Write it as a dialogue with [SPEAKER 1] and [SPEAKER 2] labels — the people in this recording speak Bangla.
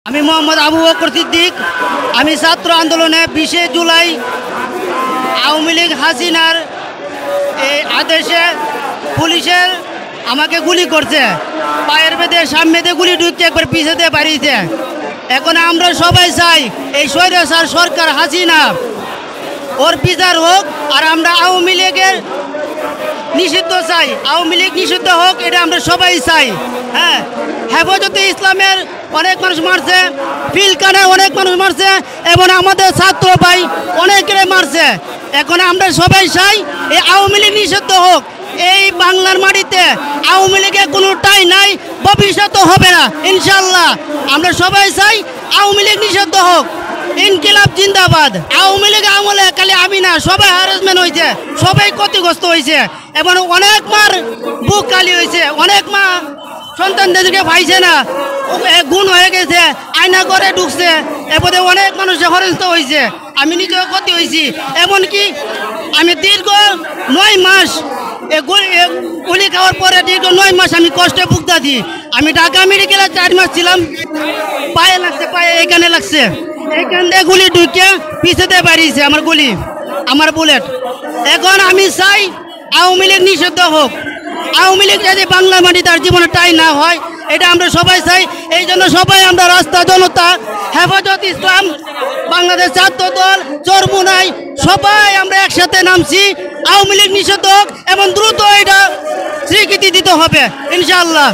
[SPEAKER 1] আমি মোহাম্মদ আবু বকর সিদ্দিক। আমি ছাত্র আন্দোলনে 20 জুলাই আওয়ামী লীগ হাসিনার এই আদেশে পুলিশের আমাকে গুলি করছে, পায়ের বেঁধে সামনে দিয়ে গুলি ঢুকছে, একবার পিছনে বাড়িয়েছে। এখন আমরা সবাই চাই এই স্বৈরাচার সরকার হাসিনা ওর বিচার হোক, আর আমরা আওয়ামী লীগের নিষিদ্ধ চাই, আওয়ামী লীগ নিষিদ্ধ হোক, এটা আমরা সবাই চাই। হ্যাঁ, হেফাজতে ইসলামের অনেক মানুষ মারছে, পিলখানায় অনেক মানুষ মারছে, এবং আমাদের ছাত্র ভাই অনেকের মারছে। এখন আমরা সবাই চাই এই আওয়ামী লীগ নিষিদ্ধ হোক। এই বাংলার মাটিতে আওয়ামী লীগের কোনো ঠাঁই নাই, ভবিষ্যৎও হবে না ইনশাল্লাহ। আমরা সবাই চাই আওয়ামী লীগ নিষিদ্ধ হোক। ইনকিলাব জিন্দাবাদ। আওয়ামী লীগ আমলে খালি আমি না, সবাই হ্যারাসমেন্ট হয়েছে, সবাই ক্ষতিগ্রস্ত হয়েছে, এবং অনেক মার বুক খালি হয়েছে, অনেক মা সন্তানদেরকে পাইছে না, গুণ হয়ে গেছে, আয়না করে ঢুকছে, এরপরে অনেক মানুষ হরস্ত হয়েছে, আমি নিজেও ক্ষতি হয়েছি। এমনকি আমি দীর্ঘ 9 মাস গুলি খাওয়ার পরে দীর্ঘ 9 মাস আমি কষ্টে ভুগতাছি। আমি ঢাকা মেডিকেলে 4 মাস ছিলাম, পায়ে লাগছে, পায়ে এখানে লাগছে, এখান দিয়ে গুলি ঢুকে পিছতে বাড়িয়েছে আমার গুলি, আমার বুলেট। এখন আমি চাই আওয়ামী লীগ নিষিদ্ধ হোক। আওয়ামী লীগ যদি বাংলা মাটি তার জীবনে ঠাঁই না হয়, এটা আমরা সবাই চাই। এই জন্য সবাই আমরা রাস্তা, জনতা, হেফাজত ইসলাম, বাংলাদেশ ছাত্র দল, চরমুনাই, সবাই আমরা একসাথে নামছি। আওয়ামী লীগ নিষিদ্ধ হোক এবং দ্রুত এটা স্বীকৃতি দিতে হবে ইনশাআল্লাহ।